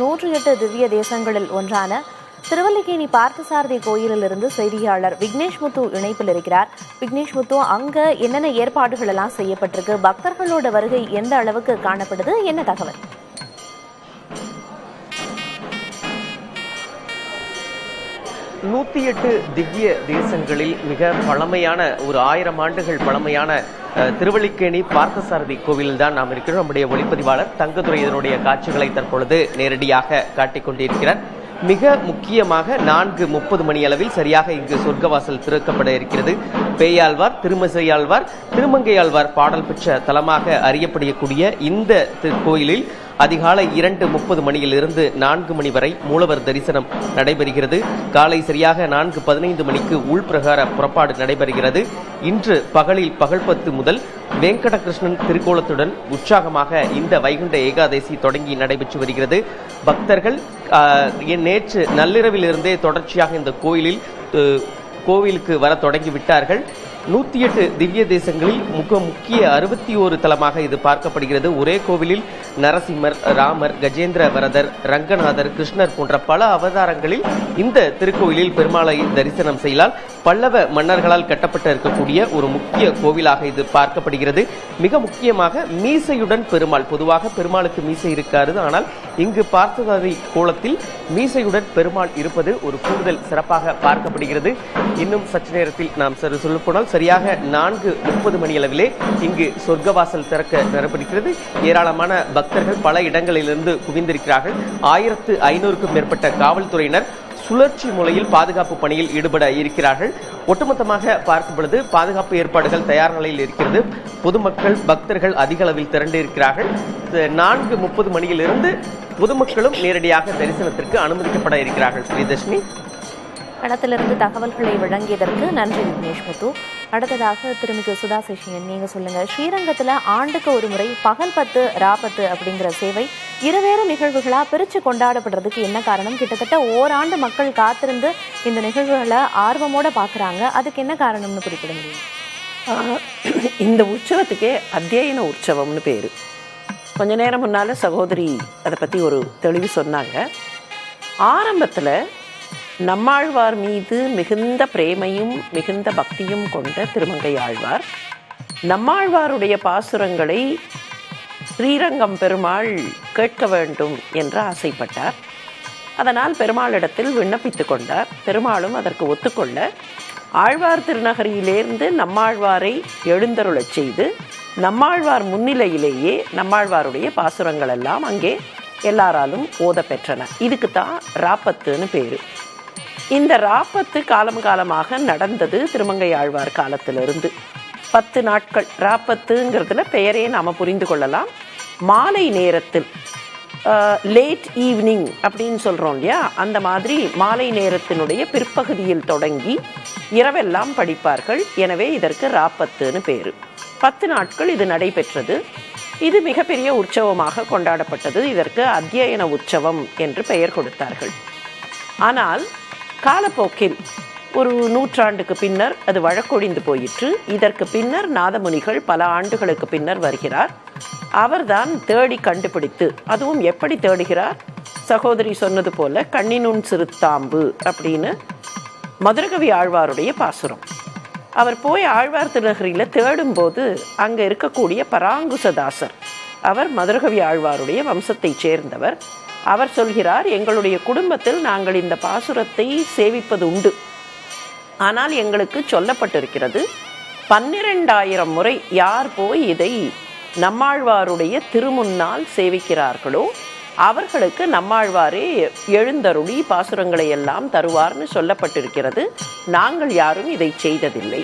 108 திவ்ய தேசங்களில் ஒன்றான திருவல்லிக்கேணி பார்த்தசாரதி கோயிலிலிருந்து செய்தியாளர் விக்னேஷ் முத்து இணைப்பில் இருக்கிறார். விக்னேஷ் முத்து, அங்க என்னென்ன ஏற்பாடுகள் எல்லாம் செய்யப்பட்டிருக்கு, பக்தர்களோட வருகை எந்த அளவுக்கு காணப்படுது, என்ன தகவல்? 108 திவ்ய தேசங்களில் மிக பழமையான ஒரு 1000 ஆண்டுகள் பழமையான திருவல்லிக்கேணி பார்த்தசாரதி கோவிலில் தான் நாம் இருக்கிறோம். நம்முடைய ஒளிப்பதிவாளர் தங்கதுரை இதனுடைய காட்சிகளை தற்பொழுது நேரடியாக காட்டிக் கொண்டிருக்கிறார். மிக முக்கியமாக 4:30 மணி அளவில் சரியாக இங்கு சொர்க்கவாசல் திறக்கப்பட இருக்கிறது. பேயாழ்வார், திருமசையாழ்வார், திருமங்கையாழ்வார் பாடல் பெற்ற தலமாக அறியப்படக்கூடிய இந்த கோயிலில் அதிகாலை 2:30 மணியிலிருந்து 4 மணி வரை மூலவர் தரிசனம் நடைபெறுகிறது. காலை சரியாக 4:15 மணிக்கு உள்பிரகார புறப்பாடு நடைபெறுகிறது. இன்று பகல் 10 முதல் வெங்கடகிருஷ்ணன் திருக்கோலத்துடன் உற்சாகமாக இந்த வைகுண்ட ஏகாதசி தொடங்கி நடைபெற்று வருகிறது. பக்தர்கள் நேற்று நள்ளிரவிலிருந்தே தொடர்ச்சியாக இந்த கோவிலுக்கு வர தொடங்கிவிட்டார்கள். 108 திவ்ய தேசங்களில் முக்கிய 61 தலமாக இது பார்க்கப்படுகிறது. ஒரே கோவிலில் நரசிம்மர், ராமர், கஜேந்திர வரதர், ரங்கநாதர், கிருஷ்ணர் போன்ற பல அவதாரங்களில் இந்த திருக்கோயிலில் பெருமாளை தரிசனம் செய்யலாம். பல்லவ மன்னர்களால் கட்டப்பட்ட இருக்கக்கூடிய ஒரு முக்கிய கோவிலாக இது பார்க்கப்படுகிறது. மிக முக்கியமாக மீசையுடன் பெருமாள். பொதுவாக பெருமாளுக்கு மீசை இருக்காது, ஆனால் இங்கு பார்த்தசாரதி கோலத்தில் மீசையுடன் பெருமாள் இருப்பது ஒரு கூடுதல் சிறப்பாக பார்க்கப்படுகிறது. இன்னும் சற்று நேரத்தில் நாம் சொல்ல போனால் சரியாக 4:30 மணி அளவிலே இங்கு சொர்க்கவாசல் திறக்க நடைபெறுகிறது. ஏராளமான பக்தர்கள் பல இடங்களிலிருந்து குவிந்திருக்கிறார்கள். 1500க்கும் மேற்பட்ட காவல்துறையினர் சுழற்சி முறையில் பாதுகாப்பு பணியில் ஈடுபட இருக்கிறார்கள். ஒட்டுமொத்தமாக பார்க்கும் பொழுது பாதுகாப்பு ஏற்பாடுகள் தயார் நிலையில் இருக்கிறது. பொதுமக்கள், பக்தர்கள் அதிக அளவில் திரண்டு இருக்கிறார்கள். 4:30 மணியிலிருந்து பொதுமக்களும் நேரடியாக தரிசனத்திற்கு அனுமதிக்கப்பட இருக்கிறார்கள். ஸ்ரீதர்ஷினி, களத்திலிருந்து தகவல்களை வழங்கியதற்கு நன்றி விக்னேஷ் முத்து. அடுத்ததாக திருமிகு சுதா சேஷன், நீங்க சொல்லுங்க, ஸ்ரீரங்கத்துல ஆண்டுக்கு ஒரு முறை பகல் 10 ரா 10 அப்படிங்கிற சேவை இருவேறு நிகழ்வுகளா பிரிச்சு கொண்டாடப்படுறதுக்கு என்ன காரணம்? கிட்டத்தட்ட ஓராண்டு மக்கள் காத்திருந்து இந்த நிகழ்வுகளை ஆர்வமோட பாக்குறாங்க. அதுக்கு என்ன காரணம்னு குறிப்பிட முடியும்? இந்த உற்சவத்துக்கே அத்தியன உற்சவம்னு பேரு. கொஞ்ச நேரம் முன்னால சகோதரி அதை பத்தி ஒரு தெளிவு சொன்னாங்க. ஆரம்பத்துல நம்மாழ்வார் மீது மிகுந்த பிரேமையும் மிகுந்த பக்தியும் கொண்ட திருமங்கை ஆழ்வார் நம்மாழ்வாருடைய பாசுரங்களை ஸ்ரீரங்கம் பெருமாள் கேட்க வேண்டும் என்று ஆசைப்பட்டார். அதனால் பெருமாளிடத்தில் விண்ணப்பித்து கொண்டார். பெருமாளும் அதற்கு ஒத்துக்கொள்ள ஆழ்வார் திருநகரியிலேருந்து நம்மாழ்வாரை எழுந்தருளச் செய்து நம்மாழ்வார் முன்னிலையிலேயே நம்மாழ்வாருடைய பாசுரங்கள் எல்லாம் அங்கே எல்லாராலும் ஓத பெற்றன. இதுக்கு தான் ராப்பத்துன்னு பேரு. இந்த ராப்பத்து காலமாக நடந்தது திருமங்கை ஆழ்வார் காலத்திலிருந்து. 10 நாட்கள் ராப்பத்துங்கிறதுல பெயரே நாம் புரிந்து கொள்ளலாம். மாலை நேரத்தில் லேட் ஈவினிங் அப்படின்னு சொல்கிறோம் இல்லையா, அந்த மாதிரி மாலை நேரத்தினுடைய பிற்பகுதியில் தொடங்கி இரவெல்லாம் படிப்பார்கள். எனவே இதற்கு ராப்பத்துன்னு பேர். 10 நாட்கள் இது நடைபெற்றது. இது மிகப்பெரிய உற்சவமாக கொண்டாடப்பட்டது. இதற்கு அத்தியன உற்சவம் என்று பெயர் கொடுத்தார்கள். ஆனால் காலப்போக்கில் ஒரு 100 ஆண்டுக்கு பின்னர் அது வழக்கொழிந்து போயிற்று. இதற்கு பின்னர் நாதமுனிகள் பல ஆண்டுகளுக்கு பின்னர் வருகிறார். அவர்தான் தேடி கண்டுபிடித்து, அதுவும் எப்படி தேடுகிறார்? சகோதரி சொன்னது போல கண்ணினுன் சிறுத்தாம்பு அப்படின்னு மதுரகவி ஆழ்வாருடைய பாசுரம். அவர் போய் ஆழ்வார் திருநகரியில் தேடும்போது அங்கே இருக்கக்கூடிய பராங்குசதாசர், அவர் மதுரகவி ஆழ்வாருடைய வம்சத்தைச் சேர்ந்தவர். அவர் சொல்கிறார், எங்களுடைய குடும்பத்தில் நாங்கள் இந்த பாசுரத்தை சேவிப்பது உண்டு. ஆனால் எங்களுக்கு சொல்லப்பட்டிருக்கிறது 12,000 முறை யார் போய் இதை நம்மாழ்வாருடைய திருமுன்னால் சேவிக்கிறார்களோ அவர்களுக்கு நம்மாழ்வாரே எழுந்தருளி பாசுரங்களை எல்லாம் தருவார்னு சொல்லப்பட்டிருக்கிறது. நாங்கள் யாரும் இதை செய்ததில்லை.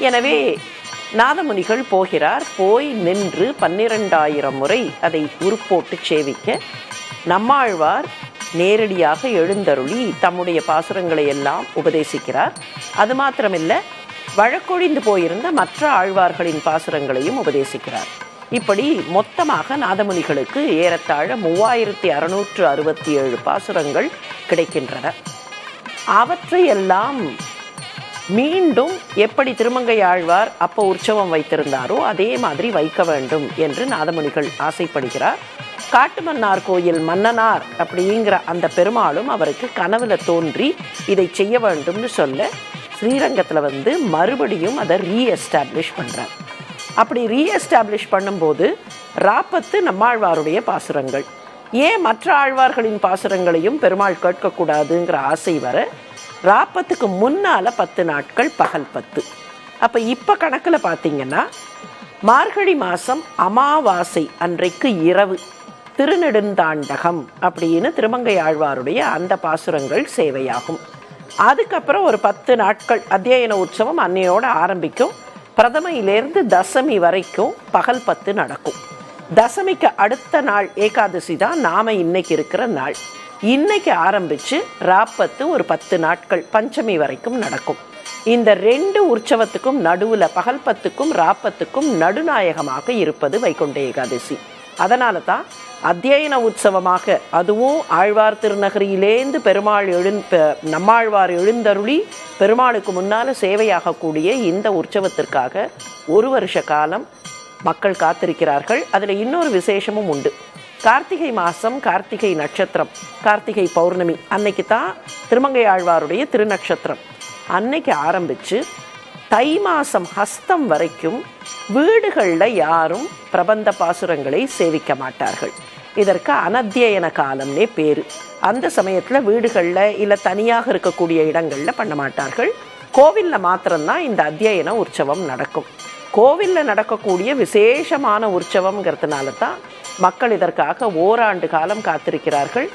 எனவே நாதமுனிகள் போகிறார். போய் நின்று 12,000 முறை அதை உருப்போட்டு சேவிக்க நம்மாழ்வார் நேரடியாக எழுந்தருளி தம்முடைய பாசுரங்களை எல்லாம் உபதேசிக்கிறார். அது மாத்திரமில்லை, வழக்கொழிந்து போயிருந்த மற்ற ஆழ்வார்களின் பாசுரங்களையும் உபதேசிக்கிறார். இப்படி மொத்தமாக நாதமுனிகளுக்கு ஏறத்தாழ 3667 பாசுரங்கள் கிடைக்கின்றன. அவற்றையெல்லாம் மீண்டும் எப்படி திருமங்கை ஆழ்வார் அப்போ உற்சவம் வைத்திருந்தாரோ அதே மாதிரி வைக்க வேண்டும் என்று நாதமுனிகள் ஆசைப்படுகிறார். காட்டுமன்னார் கோயில் மன்னனார் அப்படிங்கிற அந்த பெருமாளும் அவருக்கு கனவுல தோன்றி இதை செய்ய வேண்டும்னு சொல்ல ஸ்ரீரங்கத்தில் மறுபடியும் அதை ரீஎஸ்டாப்ளிஷ் பண்ணுறார். அப்படி ரீஎஸ்டாப்ளிஷ் பண்ணும்போது ராப்பத்து நம்மாழ்வாருடைய பாசுரங்கள், ஏன் மற்ற ஆழ்வார்களின் பாசுரங்களையும் பெருமாள் கேட்கக்கூடாதுங்கிற ஆசை வர ராப்பத்துக்கு முன்னால் 10 நாட்கள் பகல் 10. அப்போ இப்போ கணக்கில் பார்த்தீங்கன்னா மார்கழி மாதம் அமாவாசை அன்றைக்கு இரவு திருநெடுந்தாண்டகம் அப்படின்னு திருமங்கை ஆழ்வாருடைய அந்த பாசுரங்கள் சேவையாகும். அதுக்கப்புறம் ஒரு 10 நாட்கள் அத்தியன உற்சவம் அன்னையோடு ஆரம்பிக்கும். பிரதமையிலேருந்து தசமி வரைக்கும் பகல் 10 நடக்கும். தசமிக்கு அடுத்த நாள் ஏகாதசி தான் நாம் இன்னைக்கு இருக்கிற நாள். இன்னைக்கு ஆரம்பித்து ராப்பத்து ஒரு 10 நாட்கள் பஞ்சமி வரைக்கும் நடக்கும். இந்த 2 உற்சவத்துக்கும் நடுவில் பகல் 10க்கும் ராப்பத்துக்கும் நடுநாயகமாக இருப்பது வைகுண்ட ஏகாதசி. அதனால தான் அத்தியன உற்சவமாக, அதுவும் ஆழ்வார் திருநகரியிலேந்து பெருமாள் நம்மாழ்வார் எழுந்தருளி பெருமாளுக்கு முன்னால் சேவையாகக்கூடிய இந்த உற்சவத்திற்காக 1 வருஷ காலம் மக்கள் காத்திருக்கிறார்கள். அதில் இன்னொரு விசேஷமும் உண்டு. கார்த்திகை மாதம் கார்த்திகை நட்சத்திரம், கார்த்திகை பௌர்ணமி அன்னைக்கு தான் திருமங்கை ஆழ்வாருடைய திருநட்சத்திரம். அன்னைக்கு ஆரம்பித்து தை மாதம் ஹஸ்தம் வரைக்கும் வீடுகளில் யாரும் பிரபந்த பாசுரங்களை சேவிக்க மாட்டார்கள். இதற்கு அனத்தியன காலம்னே பேர். அந்த சமயத்தில் வீடுகளில் இல்லை தனியாக இருக்கக்கூடிய இடங்களில் பண்ண மாட்டார்கள். கோவிலில் மாத்திரம்தான் இந்த அத்தியன உற்சவம் நடக்கும். கோவிலில் நடக்கக்கூடிய விசேஷமான உற்சவங்கிறதுனால தான் மக்கள் இதற்காக ஓராண்டு காலம் காத்திருக்கிறார்கள்.